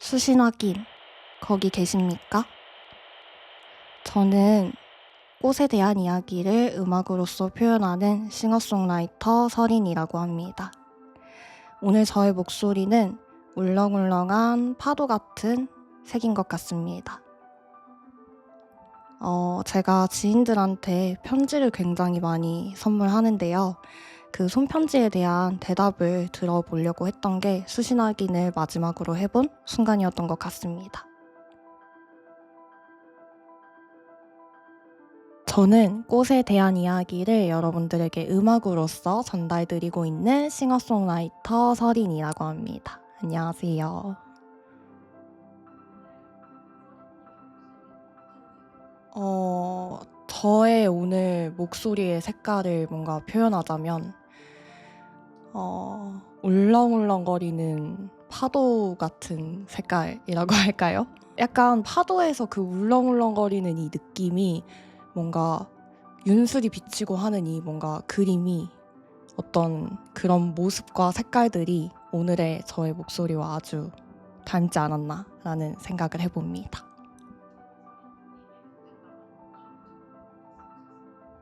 수신아님, 거기 계십니까? 저는 꽃에 대한 이야기를 음악으로써 표현하는 싱어송라이터 설인이라고 합니다. 오늘 저의 목소리는 울렁울렁한 파도 같은 색인 것 같습니다. 제가 지인들한테 편지를 굉장히 많이 선물하는데요. 그 손편지에 대한 대답을 들어보려고 했던 게 수신확인을 마지막으로 해본 순간이었던 것 같습니다. 저는 꽃에 대한 이야기를 여러분들에게 음악으로써 전달드리고 있는 싱어송라이터 설인이라고 합니다. 안녕하세요. 저의 오늘 목소리의 색깔을 뭔가 표현하자면 울렁울렁거리는 파도 같은 색깔이라고 할까요? 약간 파도에서 그 울렁울렁거리는 이 느낌이 뭔가 윤술이 비치고 하는 이 뭔가 그림이 어떤 그런 모습과 색깔들이 오늘의 저의 목소리와 아주 닮지 않았나라는 생각을 해봅니다.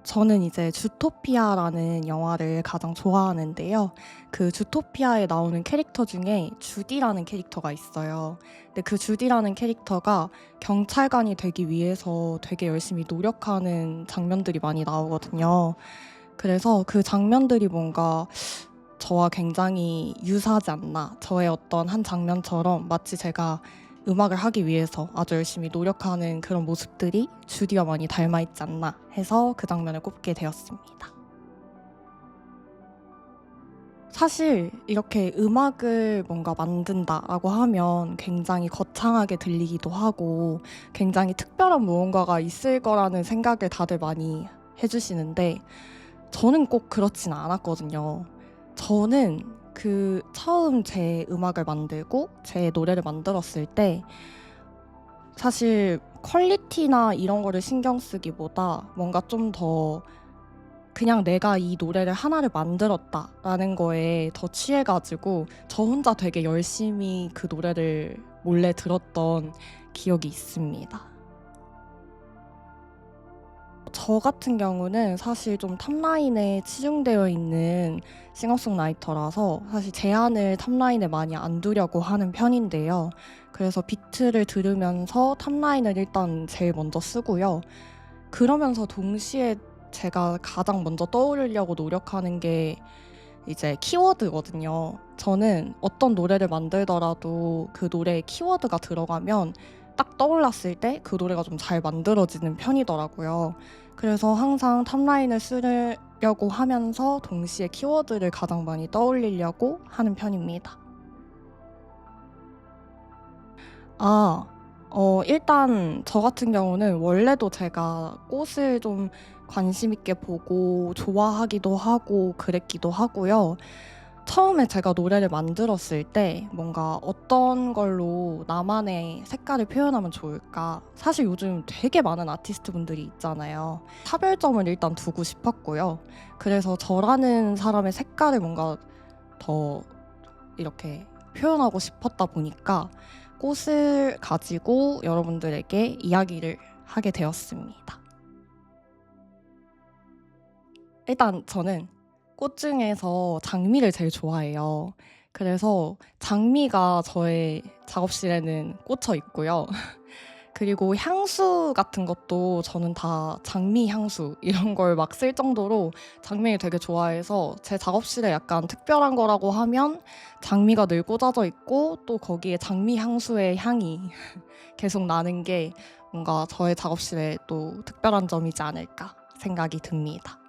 저는 이제 주토피아라는 영화를 가장 좋아하는데요. 그 주토피아에 나오는 캐릭터 중에 주디라는 캐릭터가 있어요. 근데 그 주디라는 캐릭터가 경찰관이 되기 위해서 되게 열심히 노력하는 장면들이 많이 나오거든요. 그래서 그 장면들이 뭔가 저와 굉장히 유사하지 않나. 저의 어떤 한 장면처럼 마치 제가 음악을 하기 위해서 아주 열심히 노력하는 그런 모습들이 주디와 많이 닮아있지 않나 해서 그 장면을 꼽게 되었습니다. 사실 이렇게 음악을 뭔가 만든다라고 하면 굉장히 거창하게 들리기도 하고 굉장히 특별한 무언가가 있을 거라는 생각을 다들 많이 해주시는데 저는 꼭 그렇진 않았거든요. 저는 처음 제 음악을 만들고 제 노래를 만들었을 때 사실 퀄리티나 이런 거를 신경 쓰기보다 뭔가 좀 더 그냥 내가 이 노래를 하나를 만들었다라는 거에 더 취해가지고 저 혼자 되게 열심히 그 노래를 몰래 들었던 기억이 있습니다. 저 같은 경우는 사실 좀 탑라인에 치중되어 있는 싱어송라이터라서 사실 제안을 탑라인에 많이 안 두려고 하는 편인데요. 그래서 비트를 들으면서 탑라인을 일단 제일 먼저 쓰고요. 그러면서 동시에 제가 가장 먼저 떠오르려고 노력하는 게 이제 키워드거든요. 저는 어떤 노래를 만들더라도 그 노래에 키워드가 들어가면 딱 떠올랐을 때 그 노래가 좀 잘 만들어지는 편이더라고요. 그래서 항상 탑라인을 쓰려고 하면서 동시에 키워드를 가장 많이 떠올리려고 하는 편입니다. 일단 저 같은 경우는 원래도 제가 꽃을 좀 관심 있게 보고 좋아하기도 하고 그랬기도 하고요. 처음에 제가 노래를 만들었을 때 뭔가 어떤 걸로 나만의 색깔을 표현하면 좋을까? 사실 요즘 되게 많은 아티스트분들이 있잖아요. 차별점을 일단 두고 싶었고요. 그래서 저라는 사람의 색깔을 뭔가 더 이렇게 표현하고 싶었다 보니까 꽃을 가지고 여러분들에게 이야기를 하게 되었습니다. 일단 저는 꽃 중에서 장미를 제일 좋아해요. 그래서 장미가 저의 작업실에는 꽂혀 있고요. 그리고 향수 같은 것도 저는 다 장미 향수 이런 걸 막 쓸 정도로 장미를 되게 좋아해서 제 작업실에 약간 특별한 거라고 하면 장미가 늘 꽂아져 있고 또 거기에 장미 향수의 향이 계속 나는 게 뭔가 저의 작업실에 또 특별한 점이지 않을까 생각이 듭니다.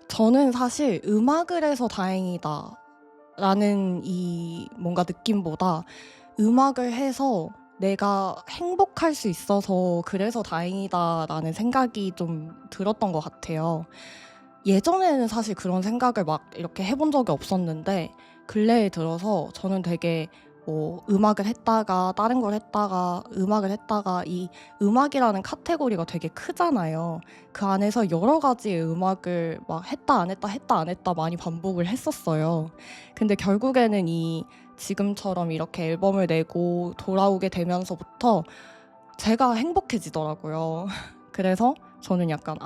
저는 사실 '음악을 해서 다행이다.'라는 이 뭔가 느낌보다 '음악을 해서 내가 행복할 수 있어서 그래서 다행이다.'라는 생각이 좀 들었던 것 같아요. 예전에는 사실 그런 생각을 막 이렇게 해본 적이 없었는데 근래에 들어서 저는 되게 뭐 음악을 했다가 다른 걸 했다가 음악을 했다가 이 음악이라는 카테고리가 되게 크잖아요. 그 안에서 여러 가지의 음악을 막 했다 안 했다 했다 안 했다 많이 반복을 했었어요. 근데 결국에는 이 지금처럼 이렇게 앨범을 내고 돌아오게 되면서부터 제가 행복해지더라고요. 그래서 저는 약간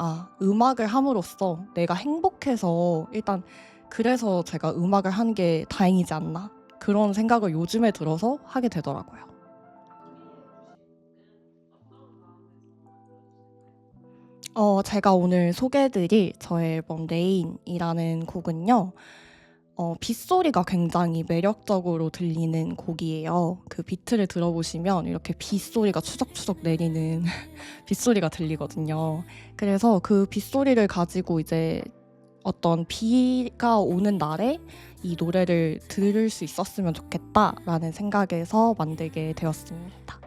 음악을 함으로써 내가 행복해서 일단 그래서 제가 음악을 하는 게 다행이지 않나 그런 생각을 요즘에 들어서 하게 되더라고요. 제가 오늘 소개해드릴 저의 앨범 레인이라는 곡은요. 빗소리가 굉장히 매력적으로 들리는 곡이에요. 그 비트를 들어보시면 이렇게 빗소리가 추적추적 내리는 빗소리가 들리거든요. 그래서 그 빗소리를 가지고 이제 어떤 비가 오는 날에 이 노래를 들을 수 있었으면 좋겠다라는 생각에서 만들게 되었습니다.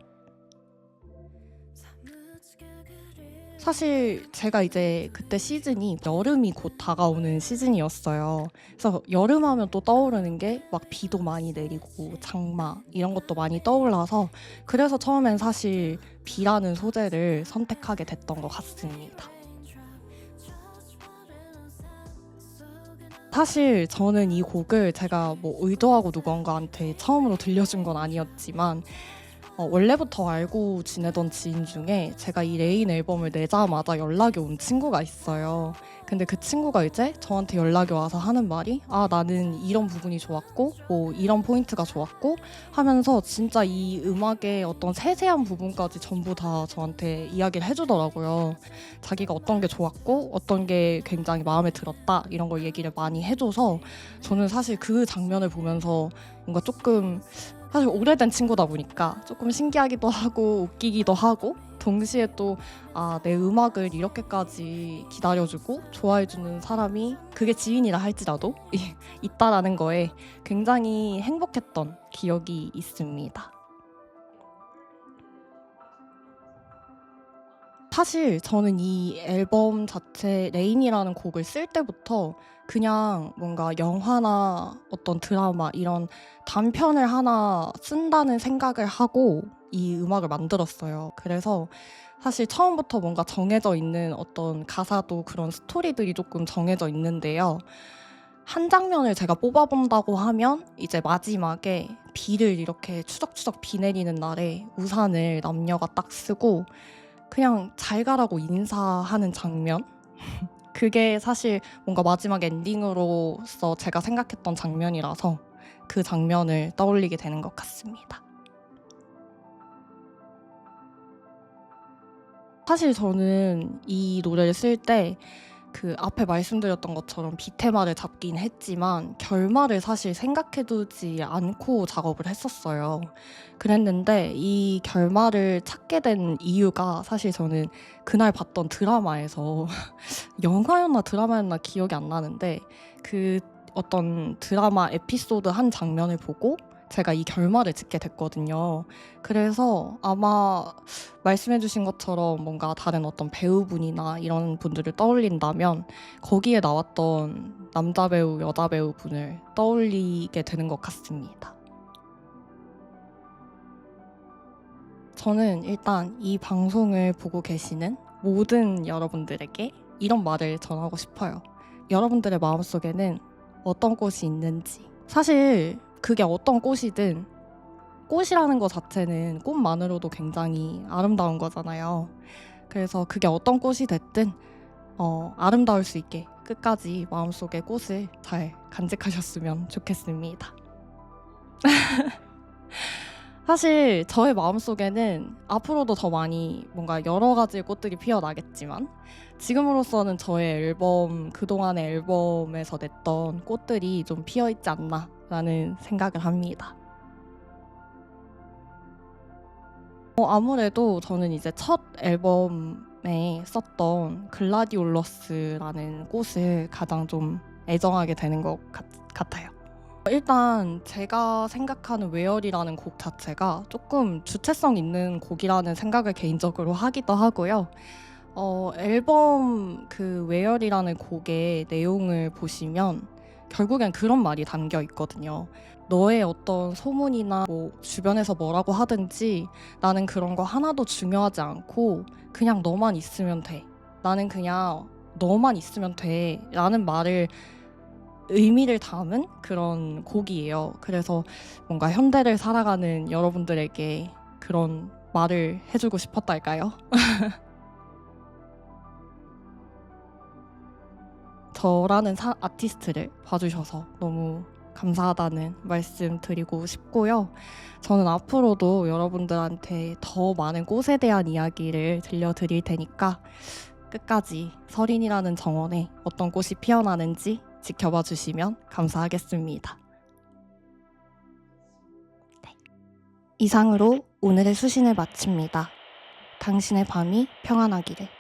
사실 제가 이제 그때 시즌이 여름이 곧 다가오는 시즌이었어요. 그래서 여름하면 또 떠오르는 게 막 비도 많이 내리고 장마 이런 것도 많이 떠올라서 그래서 처음엔 사실 비라는 소재를 선택하게 됐던 것 같습니다. 사실 저는 이 곡을 제가 뭐 의도하고 누군가한테 처음으로 들려준 건 아니었지만 원래부터 알고 지내던 지인 중에 제가 이 레인 앨범을 내자마자 연락이 온 친구가 있어요. 근데 그 친구가 이제 저한테 연락이 와서 하는 말이 나는 이런 부분이 좋았고 뭐 이런 포인트가 좋았고 하면서 진짜 이 음악의 어떤 세세한 부분까지 전부 다 저한테 이야기를 해주더라고요. 자기가 어떤 게 좋았고 어떤 게 굉장히 마음에 들었다 이런 걸 얘기를 많이 해줘서 저는 사실 그 장면을 보면서 뭔가 조금 사실 오래된 친구다 보니까 조금 신기하기도 하고 웃기기도 하고 동시에 또 내 음악을 이렇게까지 기다려주고 좋아해주는 사람이 그게 지인이라 할지라도 있다라는 거에 굉장히 행복했던 기억이 있습니다. 사실 저는 이 앨범 자체 레인이라는 곡을 쓸 때부터 그냥 뭔가 영화나 어떤 드라마 이런 단편을 하나 쓴다는 생각을 하고 이 음악을 만들었어요. 그래서 사실 처음부터 뭔가 정해져 있는 어떤 가사도 그런 스토리들이 조금 정해져 있는데요. 한 장면을 제가 뽑아본다고 하면 이제 마지막에 비를 이렇게 추적추적 비 내리는 날에 우산을 남녀가 딱 쓰고 그냥 잘 가라고 인사하는 장면? 그게 사실 뭔가 마지막 엔딩으로서 제가 생각했던 장면이라서 그 장면을 떠올리게 되는 것 같습니다. 사실 저는 이 노래를 쓸 때 그 앞에 말씀드렸던 것처럼 비 테마를 잡긴 했지만 결말을 사실 생각해 두지 않고 작업을 했었어요. 그랬는데 이 결말을 찾게 된 이유가 사실 저는 그날 봤던 드라마에서 영화였나 드라마였나 기억이 안 나는데 그 어떤 드라마 에피소드 한 장면을 보고 제가 이 결말을 짓게 됐거든요. 그래서 아마 말씀해 주신 것처럼 뭔가 다른 어떤 배우분이나 이런 분들을 떠올린다면 거기에 나왔던 남자 배우, 여자 배우분을 떠올리게 되는 것 같습니다. 저는 일단 이 방송을 보고 계시는 모든 여러분들에게 이런 말을 전하고 싶어요. 여러분들의 마음속에는 어떤 꽃이 있는지. 사실 그게 어떤 꽃이든 꽃이라는 것 자체는 꽃만으로도 굉장히 아름다운 거잖아요. 그래서 그게 어떤 꽃이 됐든 아름다울 수 있게 끝까지 마음속에 꽃을 잘 간직하셨으면 좋겠습니다. 사실 저의 마음속에는 앞으로도 더 많이 뭔가 여러 가지의 꽃들이 피어나겠지만 지금으로서는 저의 앨범, 그동안의 앨범에서 냈던 꽃들이 좀 피어있지 않나라는 생각을 합니다. 아무래도 저는 이제 첫 앨범에 썼던 글라디올러스라는 꽃을 가장 좀 애정하게 되는 것 같아요. 일단 제가 생각하는 웨얼이라는 곡 자체가 조금 주체성 있는 곡이라는 생각을 개인적으로 하기도 하고요. 앨범 그 웨얼이라는 곡의 내용을 보시면 결국엔 그런 말이 담겨 있거든요. 너의 어떤 소문이나 뭐 주변에서 뭐라고 하든지 나는 그런 거 하나도 중요하지 않고 그냥 너만 있으면 돼. 나는 그냥 너만 있으면 돼. 라는 말을 의미를 담은 그런 곡이에요. 그래서 뭔가 현대를 살아가는 여러분들에게 그런 말을 해주고 싶었달까요? 저라는 아티스트를 봐주셔서 너무 감사하다는 말씀 드리고 싶고요. 저는 앞으로도 여러분들한테 더 많은 꽃에 대한 이야기를 들려드릴 테니까 끝까지 설인이라는 정원에 어떤 꽃이 피어나는지 지켜봐 주시면 감사하겠습니다. 네. 이상으로 오늘의 수신을 마칩니다. 당신의 밤이 평안하기를.